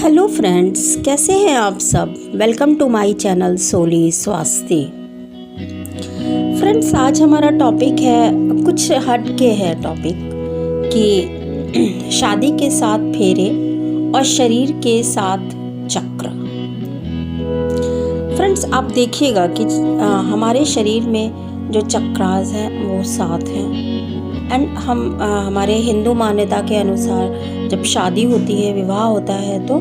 Hello friends, कैसे हैं आप सब। वेलकम टू माय चैनल सोली स्वास्थ्य। फ्रेंड्स, आज हमारा टॉपिक है, कुछ हट के है टॉपिक कि शादी के साथ फेरे और शरीर के साथ चक्र। फ्रेंड्स, आप देखिएगा कि हमारे शरीर में जो चक्रास हैं वो 7 हैं। एंड हमारे हिंदू मान्यता के अनुसार जब शादी होती है, विवाह होता है तो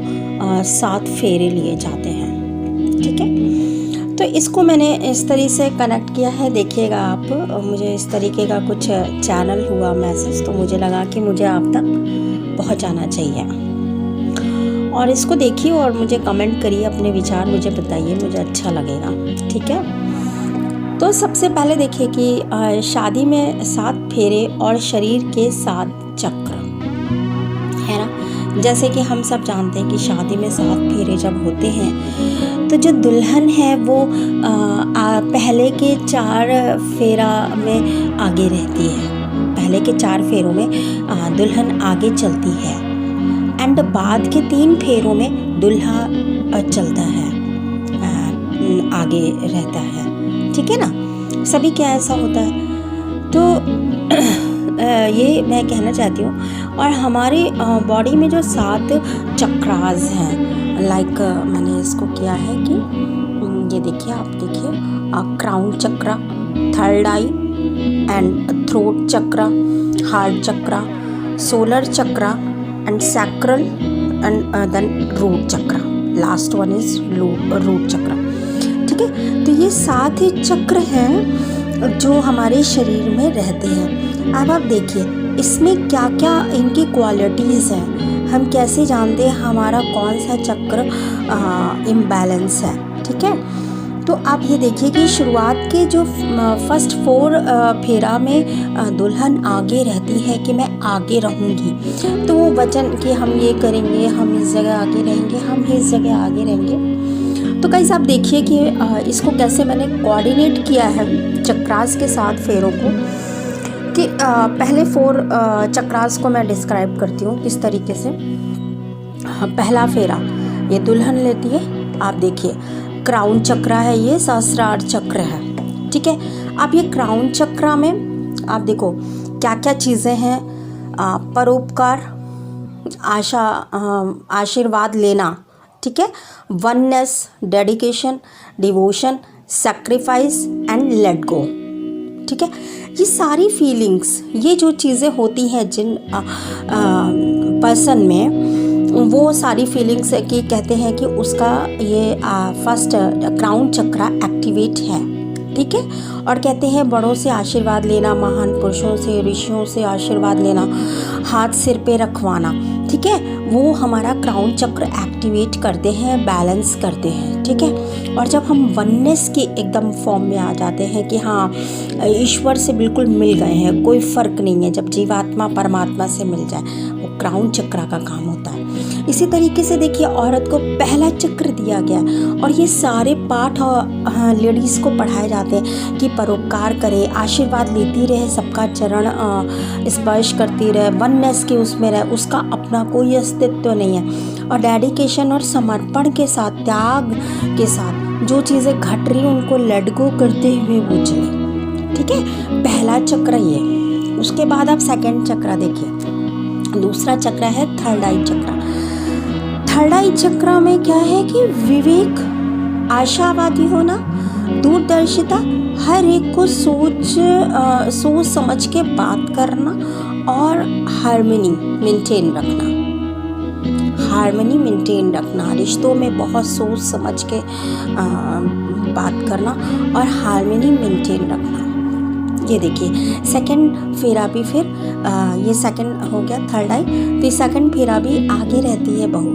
7 फेरे लिए जाते हैं। ठीक है, तो इसको मैंने इस तरीके से कनेक्ट किया है। देखिएगा आप, मुझे इस तरीके का कुछ चैनल हुआ मैसेज, तो मुझे लगा कि मुझे आप तक पहुंचाना चाहिए। और इसको देखिए और मुझे कमेंट करिए, अपने विचार मुझे बताइए, मुझे अच्छा लगेगा। ठीक है, तो सबसे पहले देखिए कि शादी में 7 फेरे और शरीर के 7 चक्र है ना। जैसे कि हम सब जानते हैं कि शादी में 7 फेरे जब होते हैं तो जो दुल्हन है वो पहले के 4 फेरा में आगे रहती है। पहले के 4 फेरों में दुल्हन आगे चलती है एंड बाद के 3 फेरों में दूल्हा चलता है, आगे रहता है। ठीक है ना, सभी क्या ऐसा होता है। तो ये मैं कहना चाहती हूँ। और हमारे बॉडी में जो 7 चक्रास हैं, लाइक मैंने इसको किया है कि ये देखिए, आप देखिए, crown chakra, third eye and throat chakra, heart chakra, solar chakra and sacral and then root chakra. Last one is root chakra. ठीक है, तो ये 7 ही चक्र हैं जो हमारे शरीर में रहते हैं। अब आप देखिए इसमें क्या क्या इनकी क्वालिटीज़ हैं, हम कैसे जानते हैं हमारा कौन सा चक्र इम्बैलेंस है। ठीक है, तो आप ये देखिए कि शुरुआत के जो फर्स्ट 4 फेरा में दुल्हन आगे रहती है कि मैं आगे रहूँगी। तो वो वचन कि हम ये करेंगे, हम इस जगह आगे रहेंगे, हम इस जगह आगे रहेंगे। तो गाइस आप देखिए कि इसको कैसे मैंने कोऑर्डिनेट किया है चक्रास के 7 फेरों को, कि पहले 4 चक्रास को मैं डिस्क्राइब करती हूँ किस तरीके से। पहला फेरा ये दुल्हन लेती है, आप देखिए क्राउन चक्रा है, ये सहस्रार चक्र है। ठीक है, अब ये क्राउन चक्रा में आप देखो क्या क्या चीज़ें हैं। परोपकार, आशीर्वाद लेना, ठीक है, oneness, dedication, devotion, sacrifice and let go. ठीक है, ये सारी फीलिंग्स, ये जो चीज़ें होती हैं जिन पर्सन में, वो सारी फीलिंग्स की कहते हैं कि उसका ये फर्स्ट क्राउन चक्रा एक्टिवेट है। ठीक है, और कहते हैं बड़ों से आशीर्वाद लेना, महान पुरुषों से, ऋषियों से आशीर्वाद लेना, हाथ सिर पे रखवाना। ठीक है, वो हमारा क्राउन चक्र एक्टिवेट करते हैं, बैलेंस करते हैं। ठीक है, और जब हम वननेस के एकदम फॉर्म में आ जाते हैं कि हाँ ईश्वर से बिल्कुल मिल गए हैं, कोई फ़र्क नहीं है, जब जीवात्मा परमात्मा से मिल जाए, वो क्राउन चक्रा का काम होता है। इसी तरीके से देखिए औरत को पहला चक्र दिया गया और ये सारे पाठ लेडीज़ को पढ़ाए जाते हैं कि परोपकार करे, आशीर्वाद लेती रहे, सबका चरण स्पर्श करती रहे, वननेस के उसमें रहे, उसका अपना कोई अस्तित्व नहीं है। और डेडिकेशन और समर्पण के साथ, त्याग के साथ जो चीज़ें घट रही उनको लेट गो करते हुए वो चले। ठीक है, पहला चक्र ये। उसके बाद आप सेकंड चक्र देखिए, दूसरा चक्र है थर्ड आई चक्र। थर्ड आई चक्र में क्या है कि विवेक, आशावादी होना, दूरदर्शिता, हर एक को सोच समझ के बात करना और हार्मनी मेंटेन रखना, रिश्तों में बहुत सोच समझ के बात करना और हार्मनी मेंटेन रखना। ये देखिए सेकंड फेरा भी फिर ये सेकंड हो गया थर्ड आई। तो सेकंड फेरा भी आगे रहती है बहू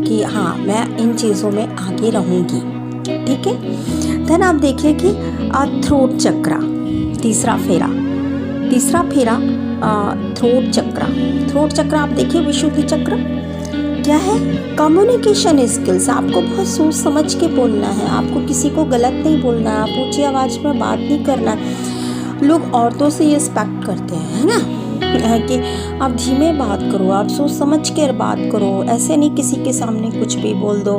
कि हाँ मैं इन चीज़ों में आगे रहूँगी। ठीक है, देन आप देखिए कि थ्रोट चक्रा, तीसरा फेरा थ्रोट चक्र आप देखिए विशुद्धि चक्र क्या है, कम्युनिकेशन स्किल्स। आपको बहुत सोच समझ के बोलना है, आपको किसी को गलत नहीं बोलना है, आप ऊंची आवाज़ में बात नहीं करना है। लोग औरतों से ये एक्सपेक्ट करते हैं, है ना, कि आप धीमे बात करो, आप सोच समझ कर बात करो, ऐसे नहीं किसी के सामने कुछ भी बोल दो,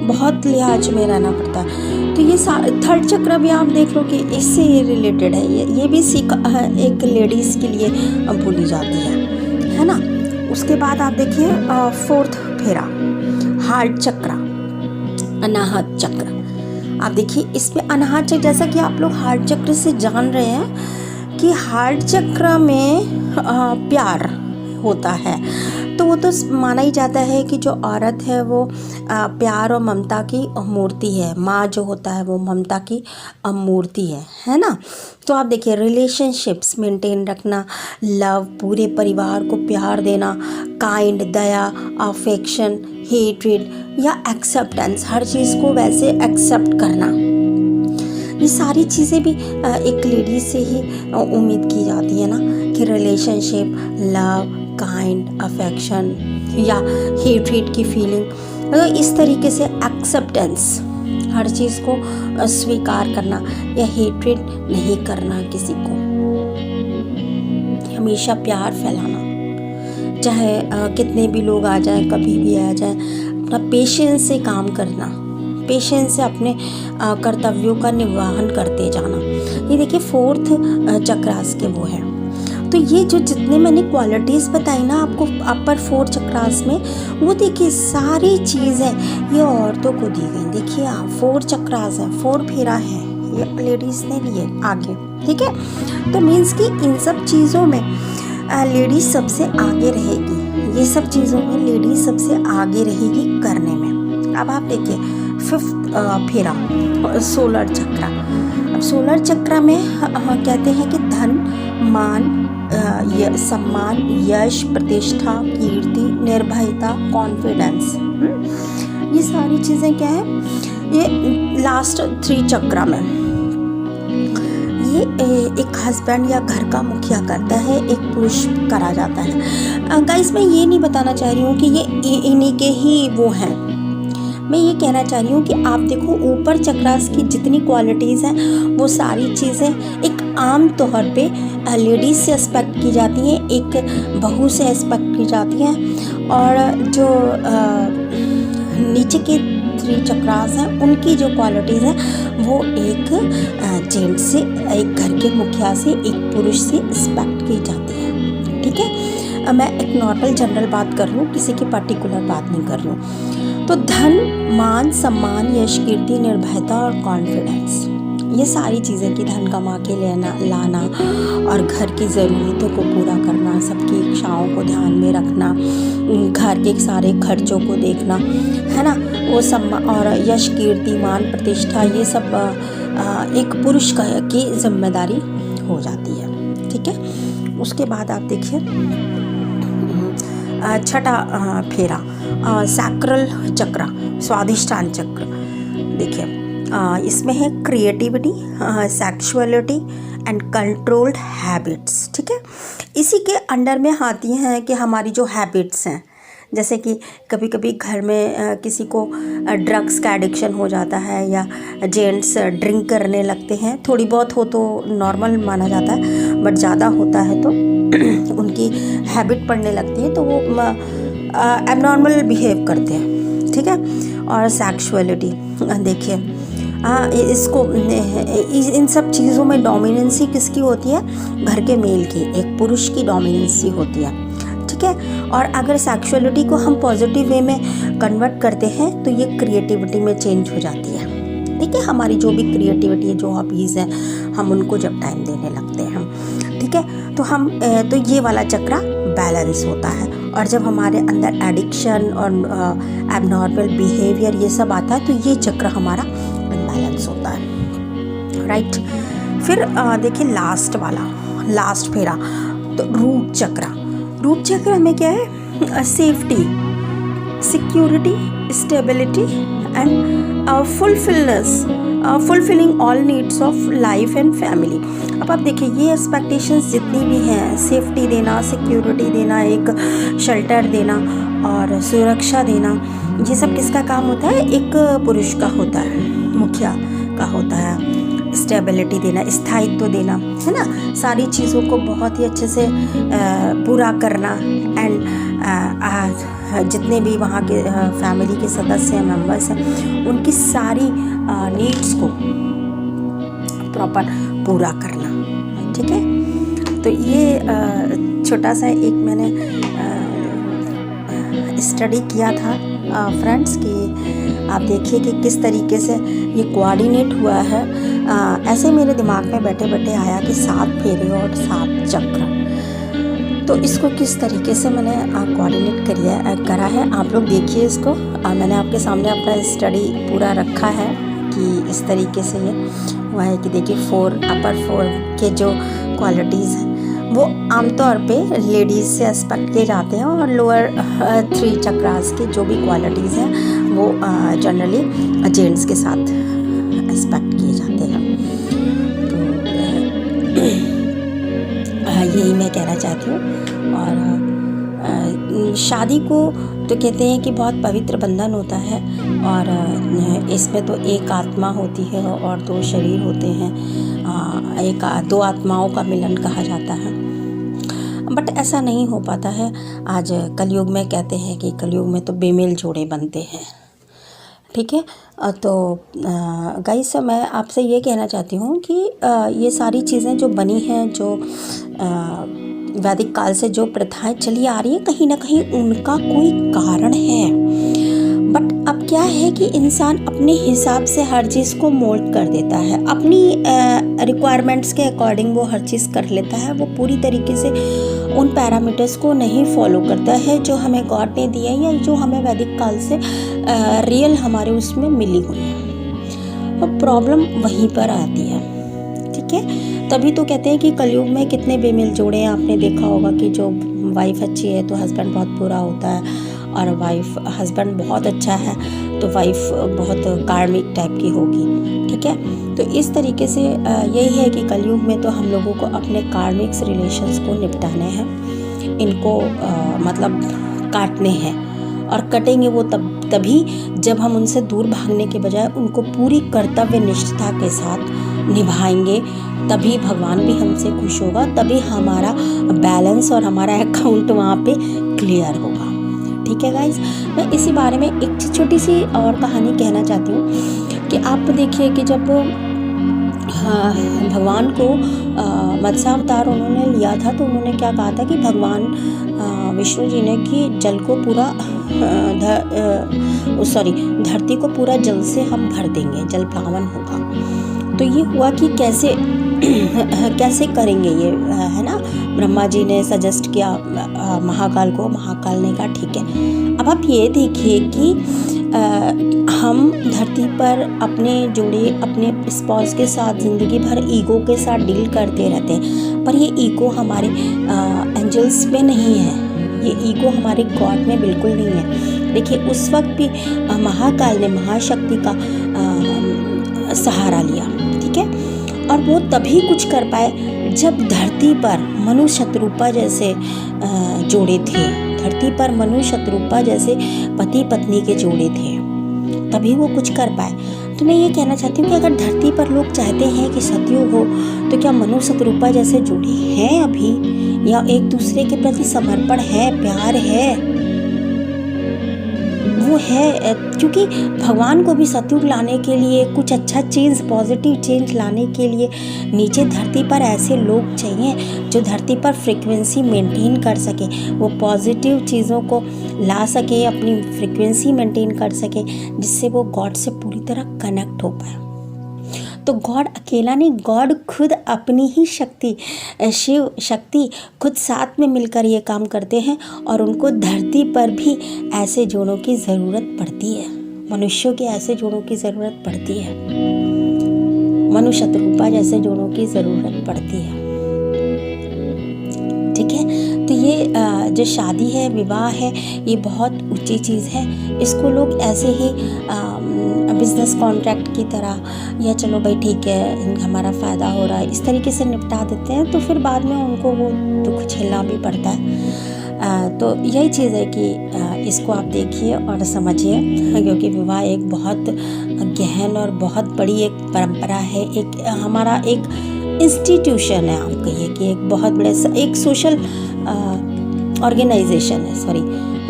बहुत लिहाज में रहना पड़ता है। तो ये थर्ड चक्र भी आप देख लो कि इससे रिलेटेड है, ये भी सीख एक लेडीज़ के लिए बोली जाती है ना। उसके बाद आप देखिए फोर्थ फेरा, हार्ट चक्र, अनाहत चक्र। आप देखिए इसमें अनाहत चक्र, जैसा कि आप लोग हार्ट चक्र से जान रहे हैं कि हार्ट चक्र में प्यार होता है, तो वो तो माना ही जाता है कि जो औरत है वो प्यार और ममता की मूर्ति है। माँ जो होता है वो ममता की मूर्ति है ना। तो आप देखिए रिलेशनशिप्स मेंटेन रखना, लव, पूरे परिवार को प्यार देना, काइंड, दया, अफेक्शन, हेट्रेड या एक्सेप्टेंस, हर चीज़ को वैसे एक्सेप्ट करना, ये सारी चीज़ें भी एक लेडी से ही उम्मीद की जाती है ना, कि रिलेशनशिप, लव, काइंड, अफेक्शन या हेट्रेड की फीलिंग, मतलब इस तरीके से एक्सेप्टेंस, हर चीज़ को स्वीकार करना या हेट्रेड नहीं करना किसी को, हमेशा प्यार फैलाना, चाहे कितने भी लोग आ जाएं, कभी भी आ जाएं, अपना पेशेंस से काम करना, पेशेंस से अपने कर्तव्यों का निर्वहन करते जाना। ये देखिए फोर्थ चक्रास के वो है। तो ये जो जितने मैंने क्वालिटीज़ बताई ना आपको अपर फोर चक्रास में, वो देखिए सारी चीज़ें ये औरतों को दी गई। देखिए आप, फोर चक्रास है, फोर फेरा है, ये लेडीज़ ने लिए आगे, ठीक है। तो मीन्स कि इन सब चीज़ों में लेडीज़ सबसे आगे रहेगी, ये सब चीज़ों में लेडीज़ सबसे आगे रहेगी करने में। अब आप देखिए फिफ्थ फेरा, सोलर चक्र। अब सोलर चक्र में कहते हैं कि धन, मान, सम्मान, यश, प्रतिष्ठा, कीर्ति, निर्भयता, कॉन्फिडेंस, ये सारी चीज़ें क्या है, ये लास्ट थ्री चक्र में ये एक हस्बैंड या घर का मुखिया करता है, एक पुरुष करा जाता है। गाइस मैं ये नहीं बताना चाह रही हूँ कि ये इन्हीं के ही वो हैं, मैं ये कहना चाह रही हूँ कि आप देखो ऊपर चक्रास की जितनी क्वालिटीज़ हैं वो सारी चीज़ें एक आम तौर पे लेडीज़ से एक्सपेक्ट की जाती हैं, एक बहू से एक्सपेक्ट की जाती हैं, और जो नीचे के थ्री चक्रास हैं उनकी जो क्वालिटीज़ हैं वो एक जेंट्स से, एक घर के मुखिया से, एक पुरुष से एक्सपेक्ट की जाती है, ठीक है। मैं एक नॉर्मल जनरल बात कर रही हूँ, किसी की पर्टिकुलर बात नहीं कर रही हूँ। तो धन, मान, सम्मान, यश, कीर्ति, निर्भयता और कॉन्फिडेंस, ये सारी चीज़ें कि धन कमा के लाना और घर की ज़रूरतों को पूरा करना, सबकी इच्छाओं को ध्यान में रखना, घर के सारे खर्चों को देखना, है ना, वो सम्मान और यश, कीर्ति, मान, प्रतिष्ठा, ये सब एक पुरुष की जिम्मेदारी हो जाती है, ठीक है। उसके बाद आप देखिए छठा फेरा, सैक्रल चक्र, स्वादिष्टान चक्र। देखिए इसमें है creativity, sexuality and controlled habits, ठीक है। इसी के अंडर में आती हैं कि हमारी जो हैबिट्स हैं, जैसे कि कभी कभी घर में किसी को ड्रग्स का एडिक्शन हो जाता है, या जेंट्स ड्रिंक करने लगते हैं, थोड़ी बहुत हो तो नॉर्मल माना जाता है, बट ज़्यादा होता है तो उनकी हैबिट पड़ने लगती है, तो वो एबनॉर्मल बिहेव करते हैं, ठीक है। और सेक्सुअलिटी देखिए इसको इन सब चीज़ों में डोमिनेंसी किसकी होती है, घर के मेल की, एक पुरुष की डोमिनेंसी होती है, ठीक है। और अगर सेक्सुअलिटी को हम पॉजिटिव वे में कन्वर्ट करते हैं तो ये क्रिएटिविटी में चेंज हो जाती है, ठीक है। हमारी जो भी क्रिएटिविटी है, जो हॉबीज़ हैं, हम उनको जब टाइम देने लगते हैं, ठीक है, तो हम तो ये वाला चक्र बैलेंस होता है। और जब हमारे अंदर एडिक्शन और एबनॉर्मल बिहेवियर ये सब आता है तो ये चक्र हमारा इम्बैलेंस होता है, राइट। फिर देखिए लास्ट फेरा, तो रूट चक्र। रूट चक्र में क्या है, safety, security, stability and fulfilling all needs of life and family. अब आप देखिए ये एक्सपेक्टेशंस जितनी भी हैं, सेफ्टी देना, सिक्योरिटी देना, एक शेल्टर देना और सुरक्षा देना, ये सब किसका काम होता है, एक पुरुष का होता है, मुखिया का होता है। स्टेबिलिटी देना, स्थायित्व देना, है ना, सारी चीज़ों को बहुत ही अच्छे से पूरा करना। एंड जितने भी वहाँ के फैमिली के सदस्य हैं, मेंबर्स हैं, उनकी सारी नीड्स को प्रॉपर पूरा करना। ठीक है, तो ये छोटा सा एक मैंने स्टडी किया था फ्रेंड्स कि आप देखिए कि किस तरीके से ये कोऑर्डिनेट हुआ है। ऐसे मेरे दिमाग में बैठे बैठे आया कि 7 फेरे और 7 चक्र, तो इसको किस तरीके से मैंने कोऑर्डिनेट करा है। आप लोग देखिए इसको, मैंने आपके सामने अपना स्टडी पूरा रखा है कि इस तरीके से ये हुआ है कि देखिए अपर 4 के जो क्वालिटीज़ हैं वो आमतौर पे लेडीज़ से एक्सपेक्ट किए जाते हैं, और लोअर 3 चक्रास की जो भी क्वालिटीज़ हैं वो जनरली जेंट्स के साथ एक्सपेक्ट किए जाते हैं। तो यही मैं कहना चाहती हूँ। और शादी को तो कहते हैं कि बहुत पवित्र बंधन होता है, और इसमें तो एक आत्मा होती है और 2 शरीर होते हैं, 2 आत्माओं का मिलन कहा जाता है। बट ऐसा नहीं हो पाता है। आज कलयुग में कहते हैं कि कलयुग में तो बेमेल जोड़े बनते हैं। ठीक है, तो गाइस मैं आपसे ये कहना चाहती हूँ कि ये सारी चीज़ें जो बनी हैं, जो वैदिक काल से जो प्रथाएं चली आ रही है, कहीं ना कहीं उनका कोई कारण है। बट अब क्या है कि इंसान अपने हिसाब से हर चीज़ को मोल्ड कर देता है, अपनी रिक्वायरमेंट्स के अकॉर्डिंग वो हर चीज़ कर लेता है। वो पूरी तरीके से उन पैरामीटर्स को नहीं फॉलो करता है जो हमें गॉड ने दिया है, या जो हमें वैदिक काल से रियल हमारे उसमें मिली हुई है। और प्रॉब्लम वहीं पर आती है। ठीक है, तभी तो कहते हैं कि कलयुग में कितने बेमेल जोड़े हैं। आपने देखा होगा कि जो वाइफ अच्छी है तो हस्बैंड बहुत बुरा होता है, और हस्बैंड बहुत अच्छा है तो वाइफ बहुत कार्मिक टाइप की होगी। ठीक है, तो इस तरीके से यही है कि कलयुग में तो हम लोगों को अपने कार्मिक्स रिलेशंस को निपटाने हैं, इनको मतलब काटने हैं, और कटेंगे वो तभी जब हम उनसे दूर भागने के बजाय उनको पूरी कर्तव्य निष्ठा के साथ निभाएंगे। तभी भगवान भी हमसे खुश होगा, तभी हमारा बैलेंस और हमारा अकाउंट वहाँ पे क्लियर होगा। ठीक है गाइस, मैं इसी बारे में एक छोटी सी और कहानी कहना चाहती हूँ कि आप देखिए कि जब भगवान को मत्स्यावतार उन्होंने लिया था, तो उन्होंने क्या कहा था कि भगवान विष्णु जी ने कि जल को पूरा धरती को पूरा जल से हम भर देंगे, जल प्लावन होगा। तो ये हुआ कि कैसे करेंगे ये, है ना। ब्रह्मा जी ने सजेस्ट किया महाकाल को, महाकाल ने कहा ठीक है। अब आप ये देखिए कि हम धरती पर अपने जोड़े अपने स्पाउस के साथ ज़िंदगी भर ईगो के साथ डील करते रहते हैं, पर ये ईगो हमारे एंजल्स में नहीं है, ये ईगो हमारे गॉड में बिल्कुल नहीं है। देखिए उस वक्त भी महाकाल ने महाशक्ति का सहारा लिया। ठीक है, और वो तभी कुछ कर पाए जब धरती पर मनु शतरूपा जैसे जोड़े थे, धरती पर मनु शतरूपा जैसे पति पत्नी के जोड़े थे, तभी वो कुछ कर पाए। तो मैं ये कहना चाहती हूँ कि अगर धरती पर लोग चाहते हैं कि सतयुग हो, तो क्या मनु शतरूपा जैसे जोड़े हैं अभी, या एक दूसरे के प्रति समर्पण है, प्यार है, वो है। क्योंकि भगवान को भी सतयुग लाने के लिए, कुछ अच्छा चेंज, पॉजिटिव चेंज लाने के लिए नीचे धरती पर ऐसे लोग चाहिए जो धरती पर फ्रीक्वेंसी मेंटेन कर सके, वो पॉजिटिव चीज़ों को ला सके, अपनी फ्रीक्वेंसी मेंटेन कर सके, जिससे वो गॉड से पूरी तरह कनेक्ट हो पाए। तो गॉड अकेला नहीं, गॉड खुद अपनी ही शक्ति, शिव शक्ति खुद साथ में मिलकर ये काम करते हैं, और उनको धरती पर भी ऐसे जोड़ों की ज़रूरत पड़ती है, मनुष्यों के ऐसे जोड़ों की ज़रूरत पड़ती है, मनु शतरूपा जैसे जोड़ों की ज़रूरत पड़ती है। ठीक है, तो ये जो शादी है, विवाह है, ये बहुत ऊंची चीज़ है। इसको लोग ऐसे ही बिज़नेस कॉन्ट्रैक्ट की तरह, या चलो भाई ठीक है हमारा फ़ायदा हो रहा है, इस तरीके से निपटा देते हैं, तो फिर बाद में उनको वो दुख झेलना भी पड़ता है। तो यही चीज़ है कि इसको आप देखिए और समझिए, क्योंकि विवाह एक बहुत गहन और बहुत बड़ी एक परंपरा है, एक हमारा एक इंस्टीट्यूशन है, आप कहिए कि एक बहुत बड़े एक सोशल ऑर्गेनाइजेशन है,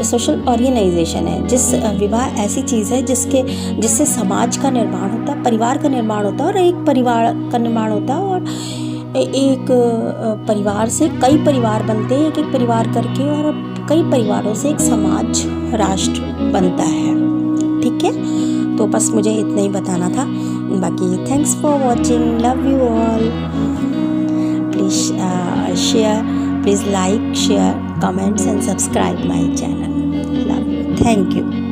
सोशल ऑर्गेनाइजेशन है। जिस विवाह ऐसी चीज़ है जिससे समाज का निर्माण होता है, परिवार का निर्माण होता है, और एक परिवार का निर्माण होता है, और एक परिवार से कई परिवार बनते हैं, एक एक परिवार करके, और कई परिवारों से एक समाज, राष्ट्र बनता है। ठीक है, तो बस मुझे इतना ही बताना था। बाकी thanks for watching, love you all. Please share, please like, share, comments and subscribe my channel. Love you. Thank you.